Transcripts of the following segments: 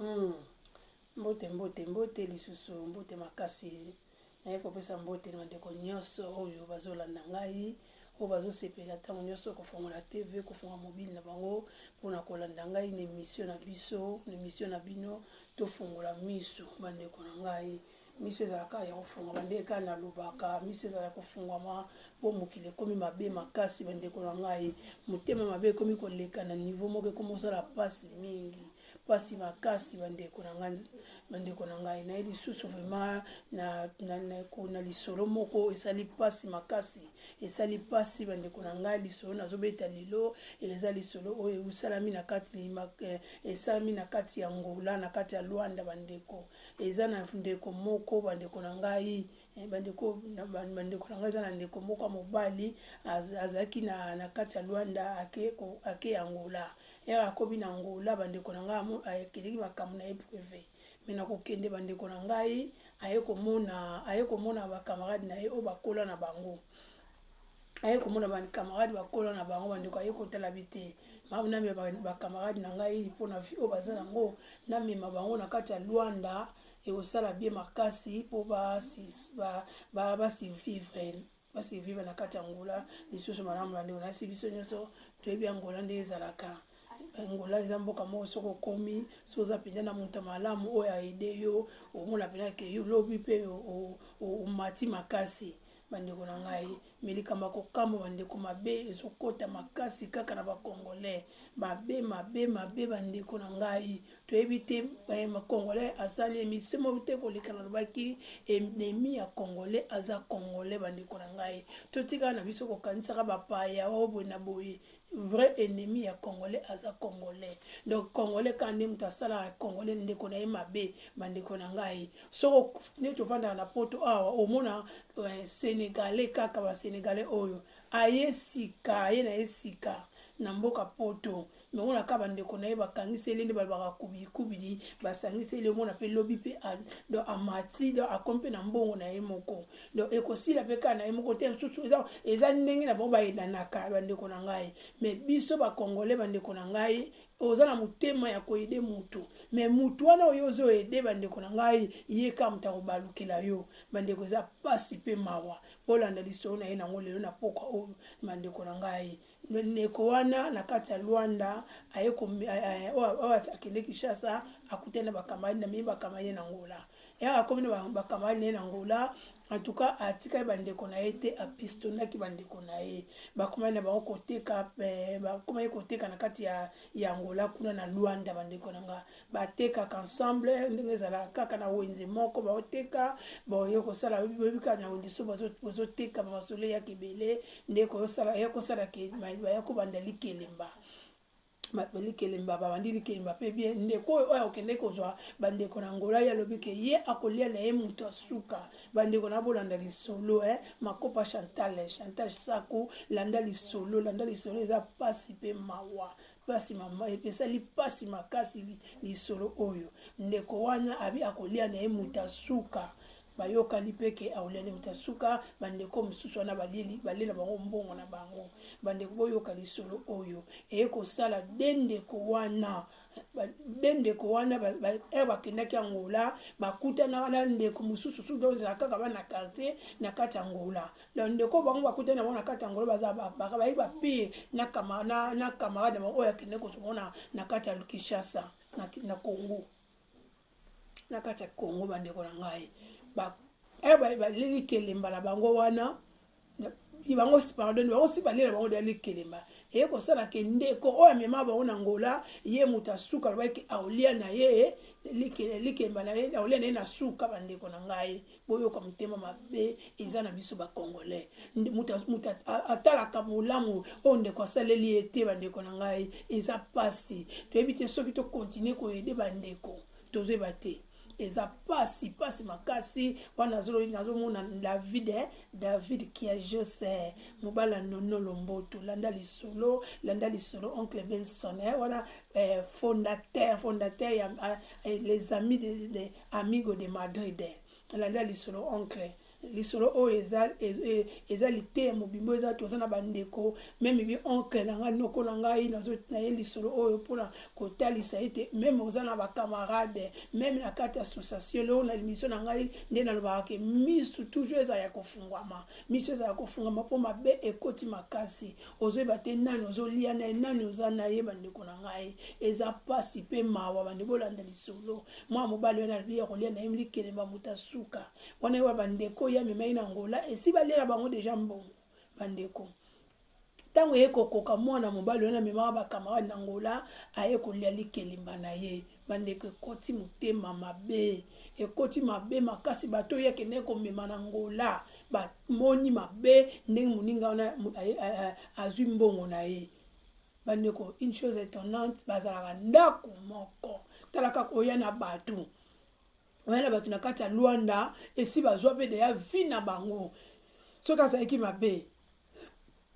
Mm. Mbote lisusu mbote makasi naye kopesa mbote na bandeko nyonso oyo bazolanda ngai oyo bazosepela ntango nyonso kofungola tv kofungola mobile na bango mpona kolanda ngai na émission na biso na émission na bino tofungola miso bandeko na ngai miso ezalaka ya kofunga bandeka na lobaka miso ezala kofungwama mpo mokili ekomi mabe makasi bandeko na ngai motema mabe ekomi koleka na niveau moko ekomosala pasi mingi pasi makasi bandeko na ngai na lisusu vraiment na lisolo moko esali pasi makasi esali pasi bandeko na ngai lisolo nazobeta lelo eza lisolo oyo esalami na kati ya Angola na kati ya Luanda bandeko eza na ndeko moko bandeko na ngai bandeko na ngai eza na ndeko moko mobali azalaki na kati ya Luanda ake Angola akobi na Angola bandeko na ngai akeleki makambo na ye privé mais nakokende bandeko na ngai aye komona bakamarade na ye oyo bakola na bango aye komona bakamarade bakola na bango bandeko aye kotala bite namema bakamarade na ngai mpona vi oyo baza nango namema bango na kati ya Luanda ekosala bien makasi mpo basurvivre na kati ya Angola lisusu malamu bandeko nasi biso nyonso toyebi Angola nde ezalaka Angola eza mboka moko soko okomi so oza mpenza na moto malamu oyo aide yo omona mpenza ke yo lobi mpe omati makasi bandeko na ngai me likambo kokamba bandeko mabe ezokota makasi kaka na bakongolais mabe bandeko na ngai toyebi te makongolais asali emission moko te koleka na lobaki ennemi ya congolais aza congolais bandeko na ngai totikala na biso kokanisaka bapaya oyo boye na boye vrai ennemi ya congolais aza congolais donc congolais quand même tasala congolais ndeko na ye mabe bandeko na ngai soko ne tovanda na poto awa omona sénégalais kaka ba sénégalais oyo aye na esika na mboka poto me omona ka bandeko na ye bakangiseli nde balobaka kubili basangiseli omona mpe lobi mpe amati do akomi mpe na mbongo na ye moko donc ekosila mpe kaka na ye moko te mosusu eza ndenge na bango bayedanaka bandeko na ngai me biso bakongolais bandeko na ngai oza na motema ya koyede mutu me mutu wana oyo ozoyede bandeko na ngai ye ka moto akobalukela yo bandeko eza pasi mpe mawa polanda lisolo na ye nango lelo na poka oyo bandeko na ngai ndeko wana na kati ya Luanda akende Kinshasa akutana bakamarade na miye bakamarade na Angola akomi na bakamarade na Angola en tout cas atika ye bandeko na ye te apistonnaki bandeko na ye bakomani na bango koteka bakomani koteka na kati ya Angola kuna na Luanda bandeko na nga batekaka ensemble ndenge ezala kaka na wenze moko baoteka boye kosala bebika na wenze so bazoteka bamasolo ya kebele ndeko kosala ke baya kobanda likelemba balikelemba babandi likelemba pe bien ndeko oyo okende kozwa bandeko na Angola ya lobi ke ye akolia na ye mutu asuka bandeko na bolanda lisolo makopa Chantal Saku landa lisolo eza pasi pe mawa pasi mama epesali pasi makasi lisolo oyo ndeko wana abi akolia na ye mutu asuka bayokani peke aulene mutasuka bandeko mosusu wana balela bango mbongo na bango bandeko boyoka lisolo oyo ekosala dendeko wana bakendaki Angola bakutana wana ndeko mosusu sudonza kaka bana quartier na kati Angola ndeko bango bakutana bango na kati Angola baza bayiba pire na camarade bango oyo akende kozomona na kati ya Kinshasa na Congo na kati ya Congo bandeko na ngai baleli kelemba na bango wana bango si balela bango dali kelemba ekosala ke ndeko oyo amema bango na Angola ye mutu asuka lobaki aolia na ye likemba na ye aolia na ye na suka bandeko na ngai boyoka motema mabe eza na biso bakongolais mutu atalaka molamu oyo ndeko asaleli ye te bandeko na ngai eza pasi toyebi te soki tokontinue koyede bandeko tozoyeba te eza pasi makasi wana nazomona David Kia Jose mobala nono lomboto landa lisolo oncle Benson wana fondateur ya les amis de Amigos de Madrid landa lisolo oncle lisolo oyo eza lite mobimbo eza toza na bandeko meme bi oncle na ngai noko na ngai na ye lisolo oyo mpona kotalisa ete meme oza na bakamarade meme na kati ya association leo na émission na ngai nde nalobaka ke misu toujours eza ya kofungwama misu eza ya kofungwama mpo mabe ekoti makasi ozoyeba te nani ozolia na ye nani oza na ye bandeko na ngai eza pasi mpe mawa bande bolanda lisolo mwa mobali wana alobi ya kolia na ye milikelemba moto asuka wana yewa bandeko ya memai na ngola esi balela bango deja mbongo bandeko ntango ye kokoka mwana mobali wana memaka bakamarade na ngola aye kolia likelemba na ye bandeko ekoti motema mabe ekoti mabe makasi bato oyo akende komema na ngola bamoni mabe ndenge moninga wana azwi mbongo na ye bandeko une chose étonnante bazalaka ndako moko talaka oya na bato wana bato na kati ya Luanda esi bazwa mpe deya vi na bango soki azalaki mabe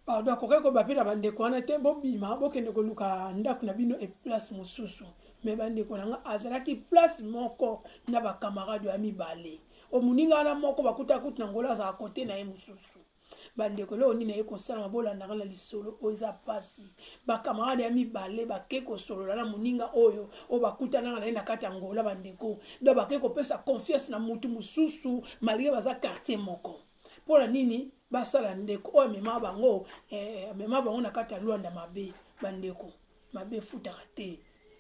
pardon akoki koba mpe na bandeko wana te bobima bokende koluka ndako na bino eplace mosusu me bandeko na nga azalaki place moko na bakamarade ya mibale omoninga wana moko bakutaka kutu na ngola azalaka kote na ye mosusu bandeko leo nini aye kosala mabolandaka na lisolo oyo eza pasi bakamarade ya mibale bake kosolola na moninga oyo bakutanaka na ye na kati ya ngola bandeko do bake kopesa confiance na mutu mosusu malgré baza quartier moko mpona nini basala ndeko oyo amema bango na kati ya Luanda mabe bandeko mabe futaka te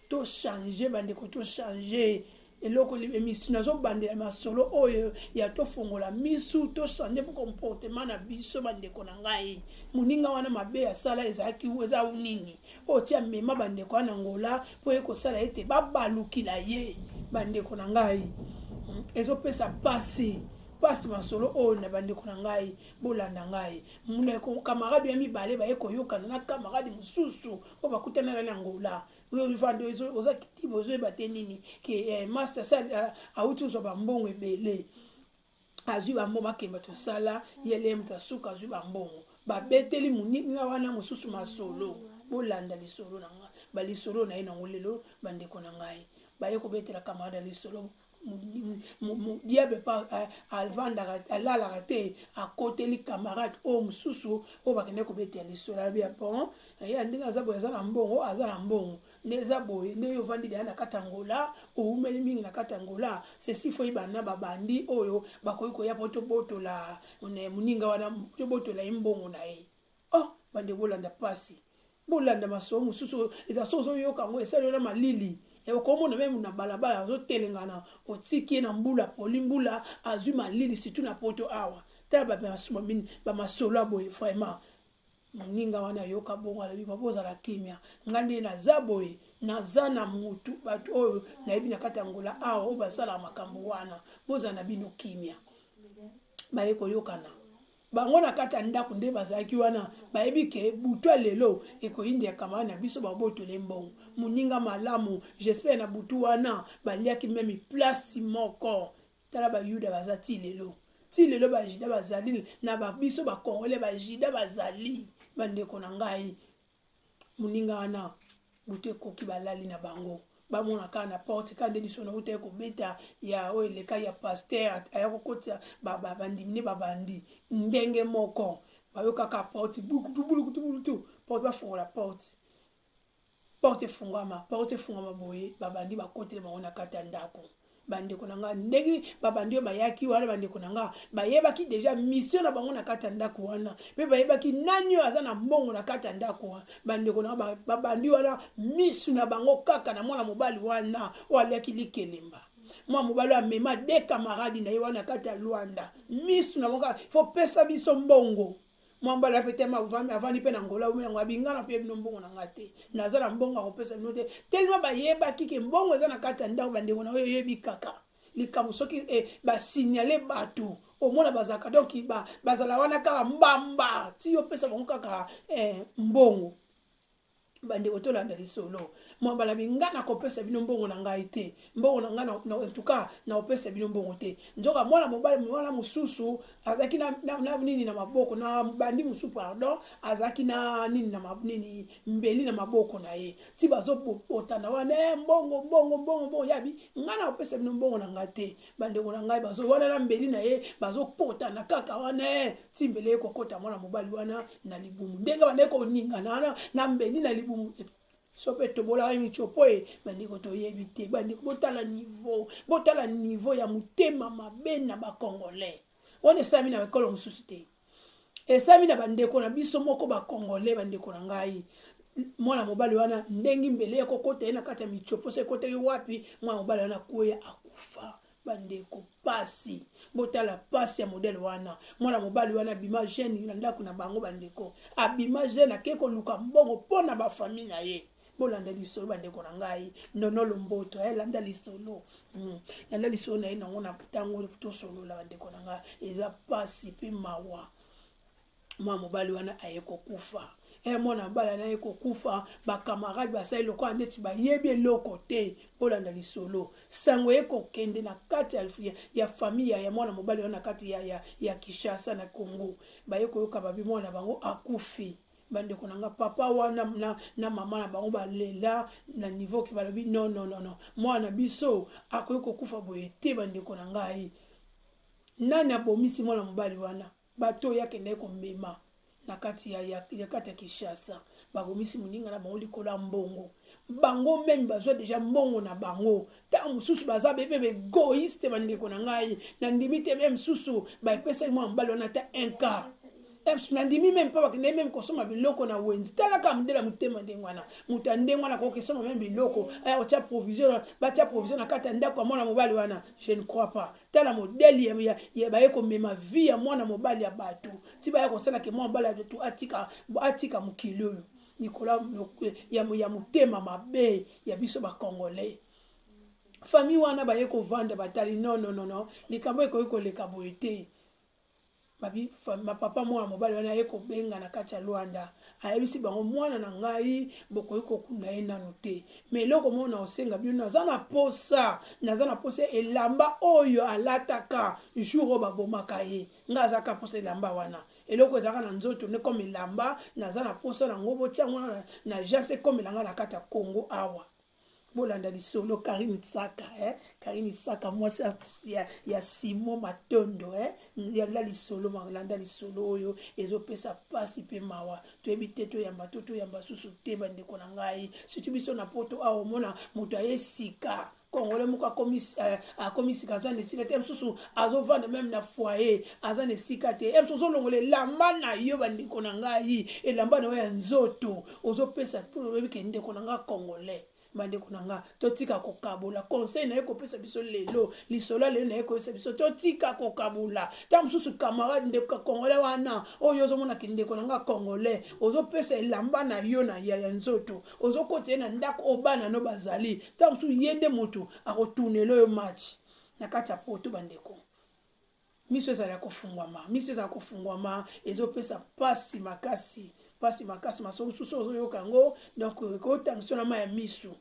to changer bandeko to changer eloko émission nazobandela masolo oyo ya tofongola misu to changer pour comportement na biso bandeko na ngai moninga wana mabe asala ezalaki eza unini otia mema bandeko wana ngola po ekosala ete babalukila ye bandeko na ngai ezopesa pasi masolo oyo na bandeko na ngai bolanda ngai muneko kamarade ya mibale baye koyokana na kamarade mosusu o bakutana na ngola oyo vande oza kitibo ozoyeba te nini ke master sala auti ozo bambongo ebele azwi bambongo makemba tosala yele mtasuka azwi bambongo babeteli moninga wana mosusu masolo bolanda lisolo na ngai balisolo na ye na ngolelo bandeko na ngai baye kobetela kamarade lisolo diable pa alvanda alalaka te akoteli camarade o mosusu o bakende kobetela lisolo abi ya bon ya ndenge aza boye aza na mbongo nde eza boye nde oyo ovandi deya na kati ya ngola oumeli mingi na kati ya ngola sesi fo yebana babandi oyo bakoki koya po tobotola moninga wana tobotola ye mbongo na ye bande bolanda pasi bolanda masolo mosusu eza so ozoyoka yango esali na malili ekomona meme na balabala azotelengana otiki na mbula polimbula azwi malili surtout na poto awa tala bamasolo boye vraiment moninga wana yoka bongo alobi bozala kimia ngande naza boye naza na mutu bato oyo nayebi na kati ya ngola awa oyo basala makambo wana bozala na bino kimia baye koyokana bango na kati ya ndako nde bazalaki wana bayebi ke butu lelo ekoyindi ya kamarade na biso babotole mbongo moninga malamu j'espère na butu wana baliaki meme place moko tala bayuda baza ti lelo bajida bazali na babiso bakongole bajida bazali bandeko na ngai moninga wana butu ekoki balali na bango bamona kaka na porte kande lisono uta kobeta ya oyo eleka ya pasteur aya kokotia bandimine babandi ndenge moko bayokaka porte bulukutu porte bafungola porte efungwama boye babandi bakotele bango na kati ya ndako bandeko na nga ndenge babandi oyo bayaki wana bandeko na nga bayebaki deja mission na bango na kati ya ndako wana mpe bayebaki nani oyo aza na mbongo na kati ya ndako wana bandeko na nga babandi wana misu na bango kaka na mwana mobali wana oyo aliaki likelemba mwana mobali oyo amema de kamaradi na ye wana na kati ya Luanda misu na bango kaka fo pesa biso mbongo mwambala pete avandi pe na ngola umenango abingana pe bino mbongo na ngate nazala mbongo akopesa bino te tellement bayeba kike mbongo eza na kati ya ndako bandeko na oyo yebi kaka likambo soki basignale bato omona bazalaka donc bazala wana kaka mbamba ti opesa bango kaka mbongo bande otolanda lisolo mwambala bingana kopesa bino mbongo na ngai te mbongo na ngai na en tout cas na opesa bino mbongo te njoka mwana mobali mwana mususu azaki na nini na maboko na bandi musu pardon azaki na nini na nini mbeli na maboko na ye ti bazobotana wana mbongo yabi ngana opesa bino mbongo na ngai te bande na ngai bazo wana na mbeli na ye bazopotana kaka wana ti mbele kokota mwana mobali wana na libumu ndenga bande ko ningana na mbeli na libumu sope tobola mi chopoe bandiko toyebi te bandiko botala niveau ya mutema mabe na ba congolais on esami na ekolo mususu te esami na bandeko na biso moko ba congolais bandeko na ngai mwana mobali wana ndengi mbele kokota na kati ya michopo se kote wapi mwana mobali wana kuya akufa bandeko pasi botala pasi ya modèle wana mwana mobali wana bima jeune na ndako na bango bandeko abima jeune akeko luka mbongo pona ba famille na ye bolanda lisolo bandeko na ngai nono lomboto landa lisolo landa lisolo na ye nango na tango to solo la bandeko na ngai eza pasi pe mawa mwana mobali wana ayeko kufa mwana mobali na ayeko kufa ba camarade basai loko neti bayebi eloko te bolanda lisolo sango eko kende na kati ya famille ya mwana mobali wana kati ya Kinshasa na Congo bayeko yoka babi mwana bango akufi bandeko nanga papa wana na mama na bango balela na niveau ki balobi non mwana biso akoyeko kufa boye te bandeko na ngai nani abomisi mwana mobali wana bato yake ndeko mema na kati ya kati ya Kinshasa bagomisi muninga na bango likola mbongo bango même bazwa déjà mbongo na bango ta mususu baza bebe egoïste bandeko na ngai na ndimite même susu ba epesa mwana mobali wana ta 1 quart nandimi même pas bakende même kosoma biloko na wenzi talaka mdela mutema ndengwana mutandengwana ko kesoma même biloko aya otia provision batia provision na kata ndako mwana mobali wana je ne crois pas tala modèle ya bayeko mema vie ya mwana mobali ya bato ti bayeko sala ke mwana mobali ya bato atika mukilo nikola ya mutema mabe ya biso ba congolais famille wana bayeko vanda batali non likambo eko leka boyete babi ma papa mwana mobali wana yeko benga na kati ya Luanda ayebisi bango mwana na ngai bokoyiko kuna ye nanu te mais loko mona osenga bino naza na posa elamba oyo alataka jour babomaka ye nga azaka posa elamba wana eloko ezaka na nzoto ne comme elamba naza na posa nango botia mwana na jase comme elanga na kati ya Congo awa bolanda lisolo Karine Saka mwasi ya Simon Matondo yanda lisolo malanda lisolo oyo ezopesa pasi pe mawa toyebi te to yamba susu te bandeko na ngai situ biso na poto awo mona moto ayesika Congolais moko akomisi kazane sika te msusu azovanda même na foyer azane sika te msusu longole lamba na yo bandeko na ngai elamba na ya nzoto ozopesa toyebi ke ndeko na ngai Congolais bandeko nanga totika kokabula conseil na yeko pesa biso lelo lisolo lelo na yeko pesa biso totika kokabula ta mususu camarade ndeko Congolais wana oyo zo mona kindeko nanga Congolais ozo pesa elamba na yo na ya nzoto ozo kote na ndako obana no bazali ta mususu yende mutu akotunelo yo match na kati ya poto bandeko miso ezala kofungwama ezo pesa pasi makasi masomo susu ozo yokango donc ko tension na ma ya misu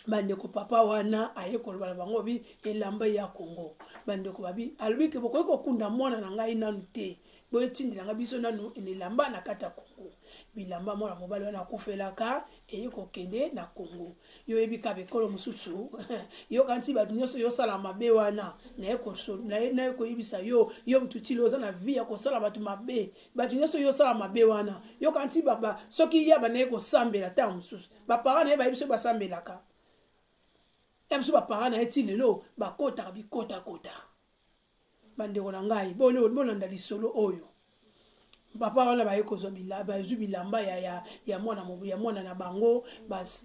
bandeko papa wana ayekolo bala bango bi elamba ya Congo bandeko babi albi ke boko kunda mwana na ngai nanu te boye tindi na biso nanu elamba na kata Congo bilamba mwana mobali wana akufelaka eyeko kende na Congo yo ebika bekolo mususu yo kanti ba nyonso yo sala mabe wana na yeko yibisa yo mututilo za na vie ya ko sala batu mabe batu nyonso yo sala mabe wana yo kanti baba soki ya bana yeko sambela ta mususu ba parents na ba biso ba sambelaka emsu ba parents na etilelo ba kota bikota bandeko na ngai bolanda lisolo oyo papa wana bayeko zo bilamba ya mwana na bango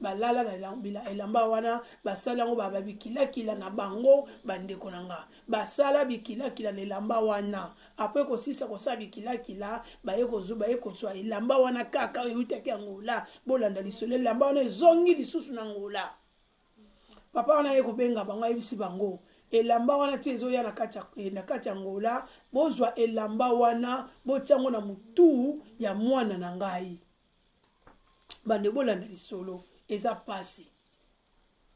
balala na elamba wana basala ngo babikila na bango bandeko nanga basala bikila na elamba wana après ko sisa ko sa bikila bayeko zo elamba wana kaka yutaki ngola bolanda lisolo elamba wana ezongi lisusu na ngola papa wana yeko benga bango ayebisi bango elamba wana ti ezoya na kati ya ngola bozwa elamba wana botiango na mutu ya mwana na ngai bande bolanda lisolo eza pasi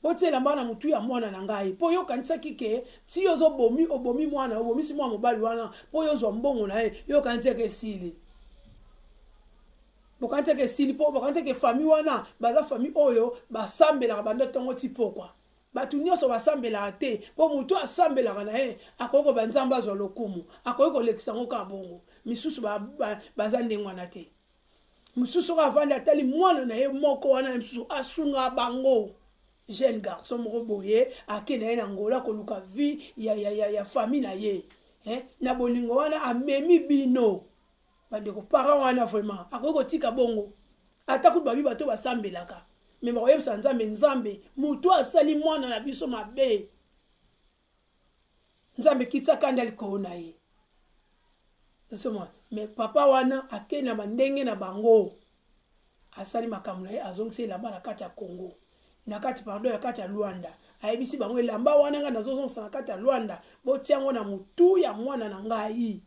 botiela bana mutu ya mwana na ngai po yokanisaki ke ti obomi mwana obomisi mwana mobali wana po yozwa mbongo na ye yokanisi ke esili bokanisi ke esili po bokanisi ke famille wana baza famille oyo basambelaka banda ntongo ti pokwa bato nyonso basambelaka te po mutu asambelaka na ye akoki koba nzambe azwa lokumu akoki kolekisa yango kaka bongo misusu baza ndenge wana te misusu oyo avandi atali mwana na ye moko wana ye misusu asunga bango jeune garçon moko boye akende ye na ngola koluka vie ya famille na ye na bolingo wana amemi bino bandeko parent wana vraiment akoki kotika bongo ata kutu babi bato basambelaka me bakoyebisa nzambe mutu asali mwana na biso mabe nzambe kitisa kanda likolo na ye me papa wana akende na bandenge na bango asali makambo na ye azongisa elamba na kati ya Congo na kati pardon ya kati ya Luanda ayebisi bango elamba wana nga nazozongisa na kati ya Luanda botia yango na mutu ya mwana na ngai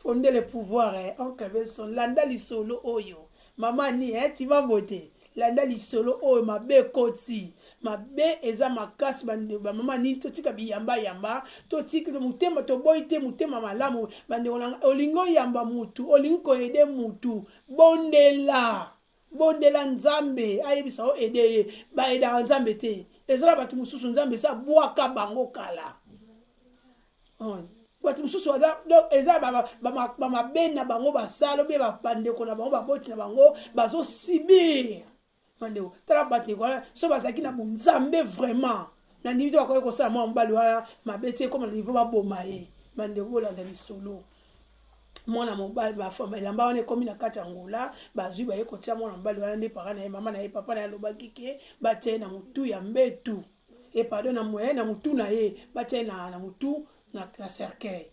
fonder le pouvoir oncle Benson landa lisolo oyo mama ni timambote landa lisolo oyo mabe koti mabe eza makasi bande ba mama ni totika biyamba totika mutema toboyi te mutema malamu bande olingo yamba mutu olingo koyede mutu bondela nzambe ayebisa o ede ba eda nzambe te ezala batu mususu nzambe sa bwaka bango kala batu mususu eza ba mabena bango basalo be bapandeko na bango baboti na bango bazo sibir mandeko tala bateko so bazaki na nzambe vraiment na niveau bakoki kosala mwa mobali wana mabeti ekoma na niveau baboma ye mandeko bolanda lisolo mwana mobali bafama elamba wana ekomi na kati ya ngola bazwi baye kotia mwana mobali wana nde parent na ye mama na ye papa na ye alobaki ke batia ye na mutu ya mbetu e pardon na moye na mutu na ye batia ye na mutu na cercueil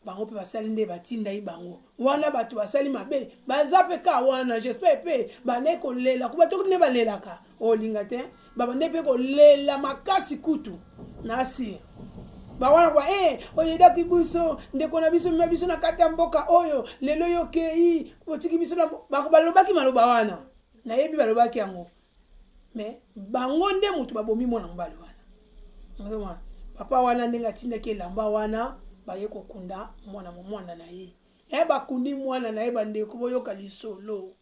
bango pe basali nde batinda ye bango wana bato basali mabe baza pe ka wana j'espère pe bane kolela kuba to ne balelaka olinga te babande pe kolela makasi kutu na asir bawana kwa oyeda kibuso ndeko na biso mabiso na kati ya mboka oyo lelo yo kei otiki biso na balobaki maloba wana na yebi balobaki yango mais bango nde mutu babomi mwana mbali wana papa wana ndenga tinda ke lamba wana baye kokunda mwana na ye bakundi mwana na ye bandeko boyoka lisolo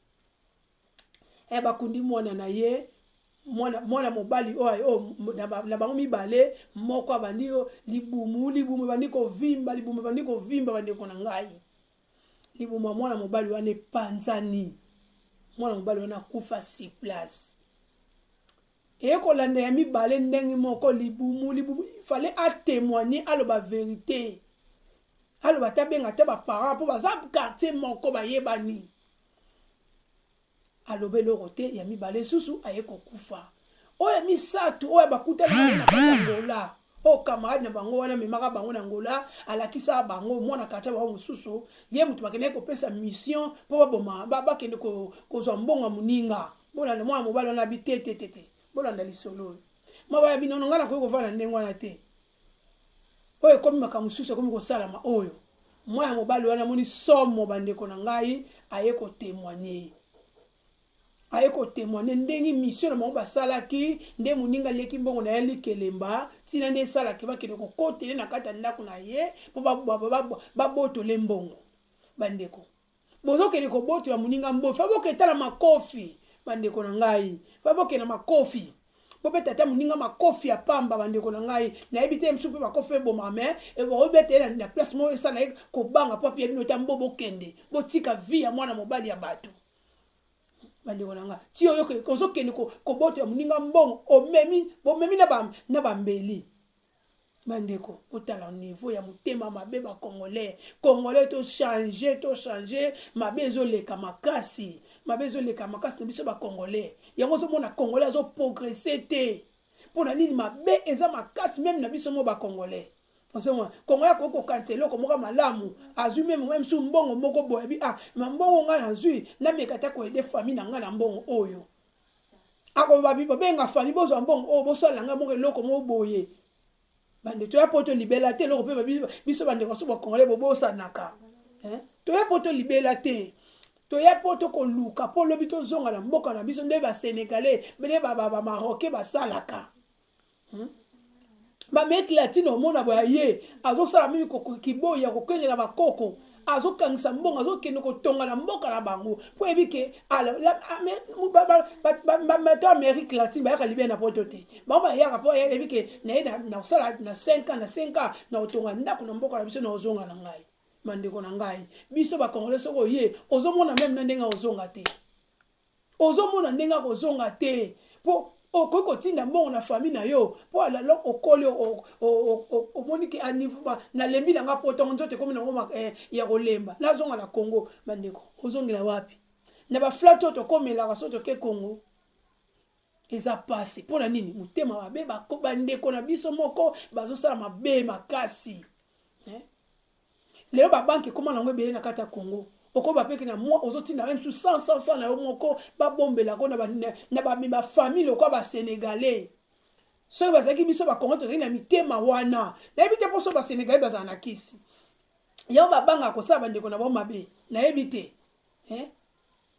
bakundi mwana na ye mwana mobali oyo na bango mibale moko abandi libumu bandi kovimba bandeko na ngai libumu mwana mobali wana epanzani mwana mobali wana kufa si place kolanda ya mibale ndenge moko libumu fallait atémoigner aloba vérité aloba tabenga ta baparent mpo baza quartier moko bayebani alobe eloko te ya mibale susu aye kokufa oyo misato oyo bakutana na kati ya ngola oyo camarade na bango wana memaka bango na ngola alakisa bango mwana kati ya bango mosusu ye mutu bakende kopesa mission mpo baboma bakende kozwa mbongo moninga bolanda mwana mobali wana abi te bolanda lisolo mabala binono nga nakoki kovanda ndenge wana te oyo ekomi makambo mosusu ekomi kosalama oyo mwana mobali wana moni somo bandeko na ngai aye kotémoigner ndenge mission na bango basalaki nde moninga aleki mbongo na ye likelemba ntina nde esalaki bakende kokotele na kati ya ndako na ye mpo babotole mbongo bandeko bozokende kobotola moninga mbongo fa boketala makofi bandeko na ngai fa bokena makofi bobeta ta moninga makofi ya pamba bandeko na ngai nayebi te msusu mpe makofi eboma me bobetela na place moko esala ye kobanga mpo apia bino ta mbo bokende botika vie ya mwana mobali ya bato bandeko na ngai ti oyo ozokende kobotola moninga mbongo bomemi na bambeli bandeko otala niveau ya motema mabe bakongolais to changer mabe ezoleka makasi na biso bakongolais yango ozomona congolais azoprogresse te mpona nini mabe eza makasi meme na biso mo bakongolais congolais akoki kokanisa eloko moko malamu azwi meme msu mbongo moko boyebi mbongo ngai nazwi nameka te koyede famille na ngai na mbongo oyo babenga famille bozwa mbongo oyo bosalela ngai moko eloko moko boye bande toya poto libela te loko pe biso bande ko so ba congolais bobosanaka toya poto libela te to ya poto ko luka po lobi to zonga na mboka na biso nde ba sénégalais bene ba marocain ba salaka ba mec latino mona ba ye azo sala mimi ko kiboya ko kengela bakoko azo kangisa mbongo azo kende ko tonga na mboka na bango po ebike ala ba to Amérique latine ba ya libé na poto te ba ba ya po ebike na sala na 5 ans na 5 ans na otonga ndako na mboka na biso na ozonga na ngai mandeko na ngai biso ba congolais soko ye ozomona même na ndenga ozonga te ozomona ndenga kozonga te po okoko tinda mbongo na famille na yo po ala lo okoli omoni ke anivuba na lembi na nga poto nzote komi na ngoma ya kolemba na zonga na Congo mandeko ozongela wapi na ba flato to komela ka soto ke Congo eza pasi po na nini mutema mabe ba ko bandeko na biso moko bazo sala mabe makasi lelo ba banque comment na ngwe na kata Congo oko ba peke na moi ozotinda même sous 100 na yo moko ba bombela ko na ba famille oko ba sénégalais so ba zaki biso ba Congo to na mitema wana na ebite poso ba sénégalais ba zana kisi yo ba banga ko sa bandeko na bo mabe na ebite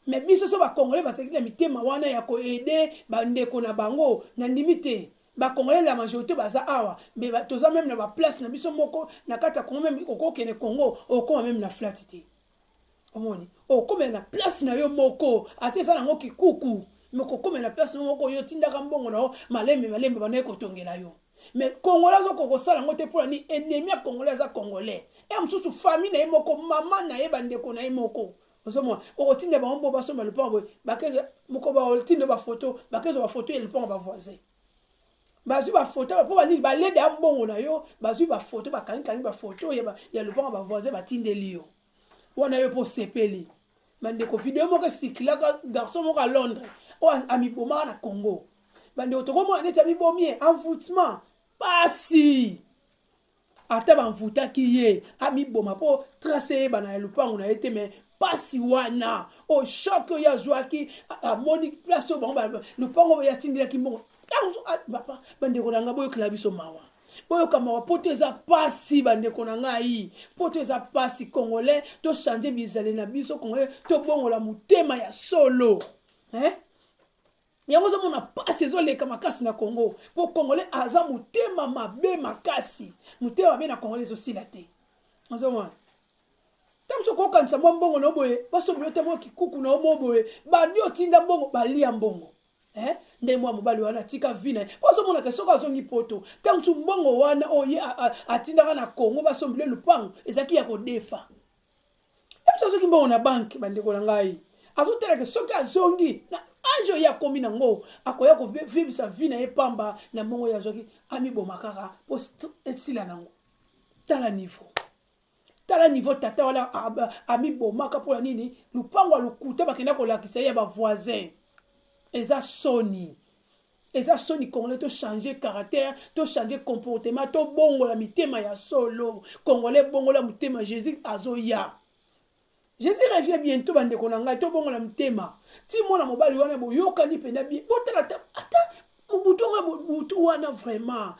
mais biso so ba Congolais ba zaki na mitema wana ya ko aider bandeko na bango na limite ba Congolais la majorité baza awa mais toza même na ba place na biso moko na kata Congo même oko kene Congo oko même na flatité omoni oko même na place na yo moko atesa na ngoki kuku moko kome na place moko yo tindaka mbongo na malembe bana ko tongela yo mais Congolais zo ko sala ngote pour ni ennemi ya Congolais za Congolais e msusu famille na ye moko mama na ye bandeko na ye moko osomo otinda ba mbo basomba le pambo bakeze moko ba otinda ba photo bakeze ba photo le pambo ba voisin bazu ba photo po bani ba lede mbongo na yo bazu ba photo ba kanyi ba photo ya le pambo ba voisin ba tindeli yo wana yo po sepeli bandeko video moko sikila garçon moko à Londres o ami boma na Congo bandeko to komo neti ami bomie envoûtement pasi ata ba mvutaki ye ami boma po tracer bana lupango na ete mais pasi wana o choc ya zwaki amoni place o ba lupango ya tindila kimbongo papa bandeko nanga boyo klabiso mawa boyo kama poto eza pasi bandeko ngai poto eza pasi Congolais to changer bizale na biso Congolais to bongola mutema ya solo yango zo mona pasi ezoleka makasi na Congo po Congolais aza mutema mabe makasi mutema mabe na Congolais osila te ozo mona tamso ko kanisa mbongo no boye baso byote mo kikuku na omoboye bandi otinda mbongo balia mbongo nde mwa mobali wana tika vina baso mona ke soka zongi poto tamso mbongo wana oye atinda na Congo baso mbile lupango ezaki ya kodefa tamso zoki mbongo na bank bandeko na ngai azotela ke soka zongi na anjo ya komi nango akoya ko vivisa vina epamba na mbongo ya zoki ami bomakaka post etsila nango tala niveau tata wala ami bomaka pour nini lupango lukuta bakenda ko lakisa ya ba voisin eza soni Congolais to changer caractère to changer comportement to bongo la mitema ya solo Congolais bongo la mitema Jésus azoya Jésus revient bientôt bandeko na ngai to bongo la mitema ti mona mobali wana boyoka ni pena bi botala ata mubutonga butu wana vraiment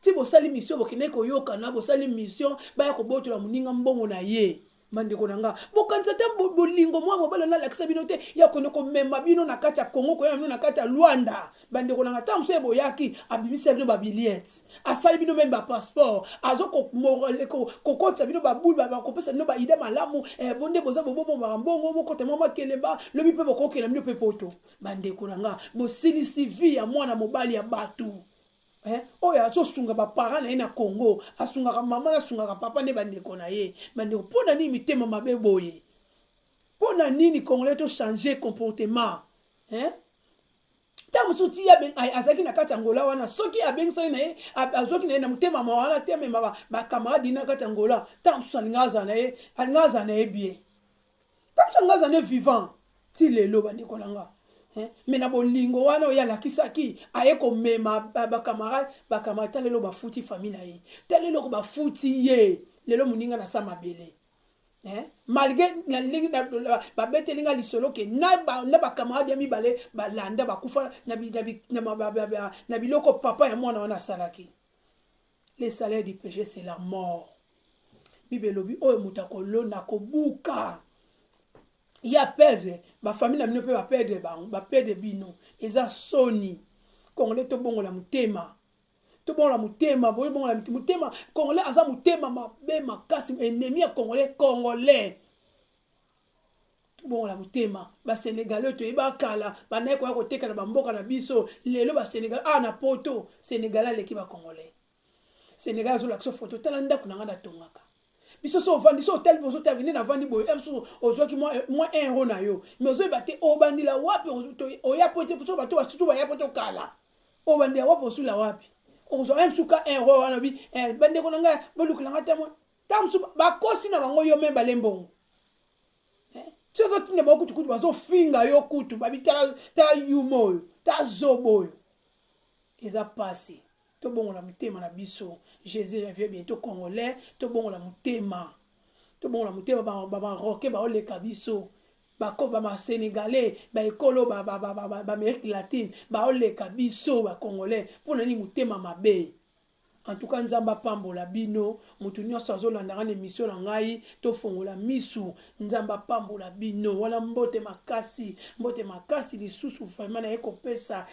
ti bosali mission bokene ko yoka na bosali mission baya ko botola muninga mbongo na ye bandeko nanga bokanza ta bolingo mwa mobala na lakisa bino te ya kono ko mema bino na kati ya Congo ko ya bino na kati ya Luanda bandeko nanga ta mse boyaki abimisa bino ba billets asali bino même ba passeport azoko morale ko kotsa bino ba bulu ba ko pesa bino ba ida malamu bonde boza bobo ba mbongo moko te mama kelemba le bipe boko kela bino pe poto bandeko nanga bosili civi ya mwana mobali ya batu oya azosunga ba parents na ye na Congo asunga ka mama na sunga ka papa ne bandeko na ye bandeko pona nini mitema mabe boye pona nini Congolais to changer comportement tamu suti ya ben azaki na kati Angola wana soki abengisa na ye azoki na ye na mutema mawana te mema ba camarade na kati Angola tamu salingaza na ye bien tamu salingaza na vivant ti lelo bandeko nanga mais na bolingo wana oya lakisaki aye ko mema ba camarade talelo ba futi famille na ye talelo ko ba futi ye lelo muninga na sama bele malgré na lingi ba betelinga lisolo ke na ba camarade mi bale ba landa ba kufa na biloko papa ya mwana wana salaki le salaire du péché c'est la mort bibelobi oyo mutakolo na kobuka il y a perdre ba famille na bino pe ba perdre bino eza soni congolais to bongo la mutema to bongo la mutema boyo bongo la mutema congolais aza mutema mabe makasi ennemi ya congolais to bongo la mutema ba sénégalais to yeba kala banaye ko ya koteka na bamboka na biso lelo ba sénégalais na poto sénégalais leki ba congolais sénégalais zo la photo tala ndako na ngana tongaka biso so vandi so hotel bozo ta vini na vandi boyo emso ozwaki moi 1 euro na yo mais ozo bate obandila wapi oya pote so bato basutu ba ya pote kala obandila wapi osula wapi ozo emso ka 1 euro wana bi bande ko nanga bolukula ngata mo tamsu bakosi na bango yo memba lembongo tsozo tinde ba kutu bazo finga yo kutu babitala ta yumo ta zobo eza passé to bongo la mutema na biso Jésus revient bientôt congolais to bongo la mutema ba roké ba oleka biso ba ko ba sénégalais ba ekolo ba Amérique latine ba oleka biso ba congolais pona ni mutema mabe. En tout cas nzamba pambola bino mutu nyonso azolanda ngana émission na ngai to fongola misu nzamba pambola bino wana mbote makasi lisusu vraiment na ekopesa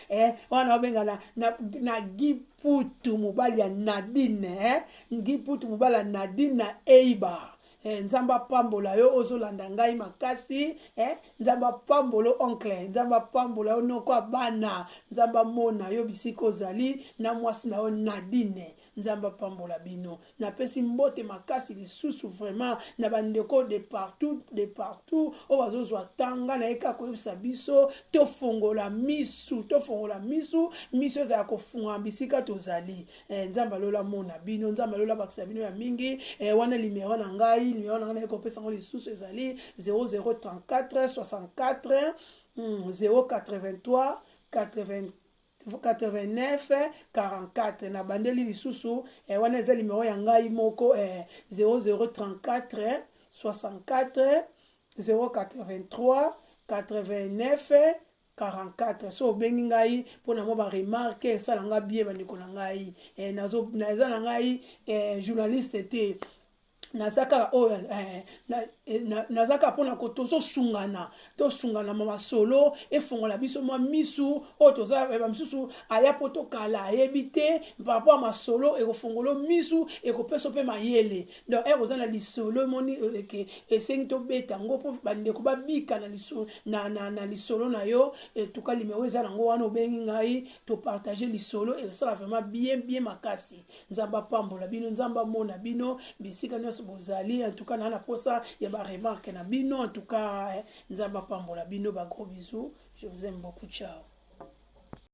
wana obenga na giputu mobali ya Nadine giputu mobali ya Nadine na Eiba nzamba pambola yo ozolanda ngai makasi nzamba pambolo oncle nzamba pambola yo noko abana nzamba mona yo bisiko zali na mwasi na yo Nadine nzamba pambola bino na pesi mbote makasi lisusu vraiment na bandeko de partout o bazozwa tanga na eka koyebisa biso tofongola misu miso za kofunga bisika tozali nzamba lola mona bino nzamba lola bakisa bino ya mingi wana limero na ngai limero na ngai kopesa ngo lisusu ezali 0034 64 083 89 44 na bandeli lisusu wana eza limero ya ngai moko 0034 64 083 89 44 so bengi ngai pona mo ba remarque sala nga bien bandeko na ngai nazo na ngai journaliste te nazaka oyo nazaka pona ko tozo sungana mama solo efongola biso mwa misu o toza ba misusu aya poto kala ayebite papa masolo ekofongolo misu ekopeso pe mayele donc ozana lisolo moni ke esengi to beta ngo po bande ko babika na lisolo na lisolo na yo tuka limero eza nango wana obengi ngai to partager lisolo et ça vraiment bien makasi nzamba pambola bino nzamba mona bino bisika nyonso bozali en tout cas na posa ya ba remarque na bino en tout cas nzamba pambola bino ba gros bisous je vous aime beaucoup ciao.